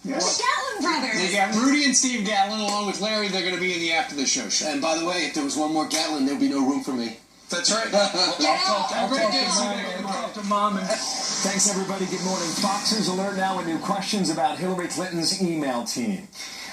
Yes. The Gatlin brothers. They got Rudy and Steve Gatlin along with Larry. They're going to be in the After the Show show. And by the way, if there was one more Gatlin, there'd be no room for me. That's right. I'll talk to Mom. Thanks, everybody. Good morning. Fox's alert now with new questions about Hillary Clinton's email team.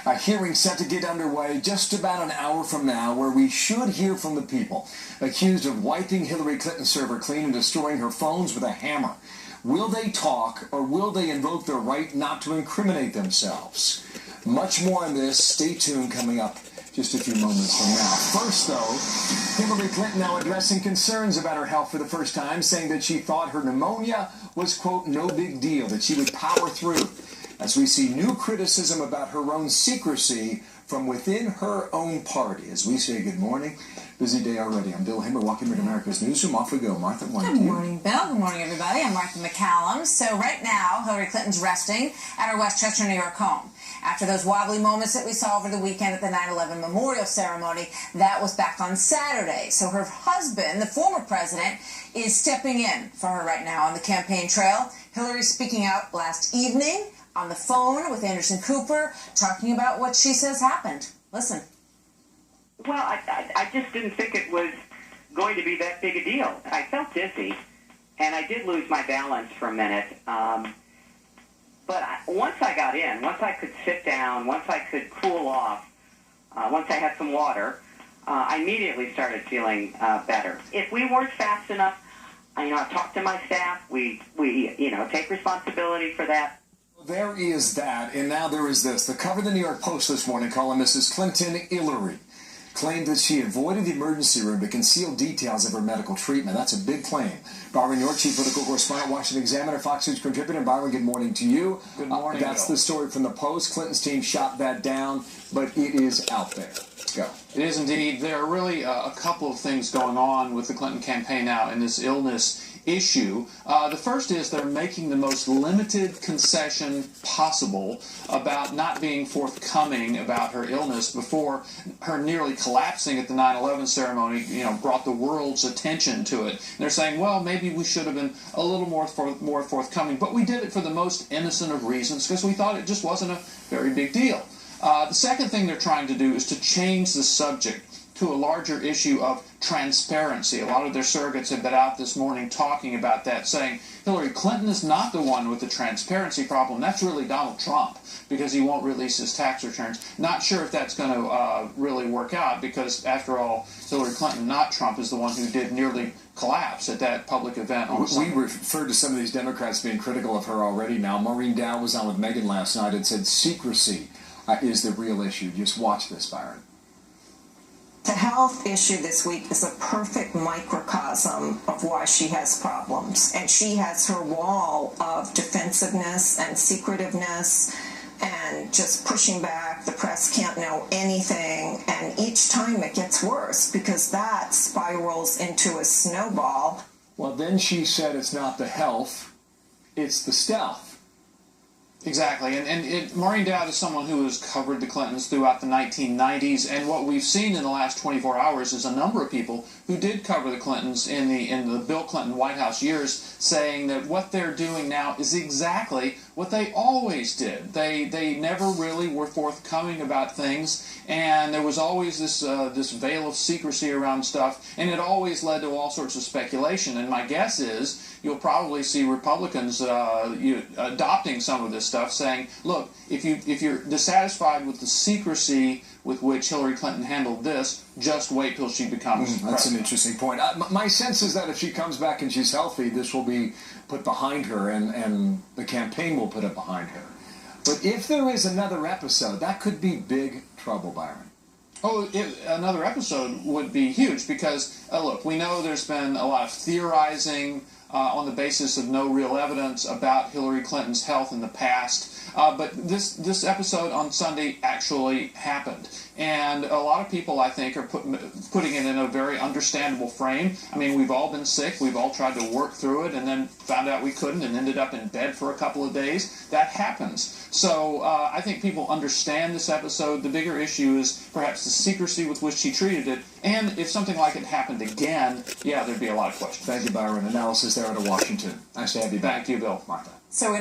A hearing set to get underway just about an hour from now, where we should hear from the people accused of wiping Hillary Clinton's server clean and destroying her phones with a hammer. Will they talk, or will they invoke their right not to incriminate themselves? Much more on this. Stay tuned. Coming up just a few moments from now. First, though, Hillary Clinton now addressing concerns about her health for the first time, saying that she thought her pneumonia was, quote, no big deal, that she would power through. As we see new criticism about her own secrecy from within her own party. As we say good morning. Busy day already. I'm Bill Himmer, walking into America's Newsroom. Off we go. Martha, Good morning, Bill. Good morning, everybody. I'm Martha McCallum. So right now, Hillary Clinton's resting at her Westchester, New York home. After those wobbly moments that we saw over the weekend at the 9/11 memorial ceremony, that was back on Saturday. So her husband, the former president, is stepping in for her right now on the campaign trail. Hillary's speaking out last evening on the phone with Anderson Cooper, talking about what she says happened. Listen. Well, I just didn't think it was going to be that big a deal. I felt dizzy, and I did lose my balance for a minute. But once I got in, once I could sit down, once I could cool off, once I had some water, I immediately started feeling better. If we weren't fast enough, I talked to my staff. We take responsibility for that. There is that, and now there is this. The cover of the New York Post this morning calling Mrs. Clinton Hillary. Claimed that she avoided the emergency room to conceal details of her medical treatment. That's a big claim. Byron York, chief political correspondent, Washington Examiner, Fox News contributor. Byron, good morning to you. Good morning. That's the story from the Post. Clinton's team shot that down, but it is out there. Go. It is indeed. There are really a couple of things going on with the Clinton campaign now in this illness issue. The first is they're making the most limited concession possible about not being forthcoming about her illness before her nearly collapsing at the 9/11 ceremony, brought the world's attention to it. And they're saying, well, maybe we should have been a little more forthcoming, but we did it for the most innocent of reasons because we thought it just wasn't a very big deal. The second thing they're trying to do is to change the subject to a larger issue of transparency. A lot of their surrogates have been out this morning talking about that, saying Hillary Clinton is not the one with the transparency problem. That's really Donald Trump, because he won't release his tax returns. Not sure if that's going to really work out, because after all, Hillary Clinton, not Trump, is the one who did nearly collapse at that public event on Sunday. We referred to some of these Democrats being critical of her already now. Maureen Dowd was on with Megyn last night and said secrecy is the real issue. Just watch this, Byron. The health issue this week is a perfect microcosm of why she has problems. And she has her wall of defensiveness and secretiveness and just pushing back. The press can't know anything. And each time it gets worse because that spirals into a snowball. Well, then she said it's not the health, it's the stealth. Exactly, and Maureen Dowd is someone who has covered the Clintons throughout the 1990s, and what we've seen in the last 24 hours is a number of people who did cover the Clintons in the Bill Clinton White House years, saying that what they're doing now is exactly what they always did. They never really were forthcoming about things, and there was always this veil of secrecy around stuff, and it always led to all sorts of speculation. And my guess is you'll probably see Republicans adopting some of this stuff, saying, look, if you're dissatisfied with the secrecy with which Hillary Clinton handled this, just wait till she becomes president. That's an interesting point. My sense is that if she comes back and she's healthy, this will be put behind her, and the campaign will put it behind her. But if there is another episode, that could be big trouble, Byron. Oh, another episode would be huge because, look, we know there's been a lot of theorizing on the basis of no real evidence about Hillary Clinton's health in the past. But this episode on Sunday actually happened. And a lot of people, I think, are putting it in a very understandable frame. I mean, we've all been sick. We've all tried to work through it and then found out we couldn't and ended up in bed for a couple of days. That happens. So I think people understand this episode. The bigger issue is perhaps the secrecy with which she treated it. And if something like it happened again, yeah, there'd be a lot of questions. Thank you, Byron. Analysis there out of Washington. Nice to have you back. Thank you, Bill. Martha. So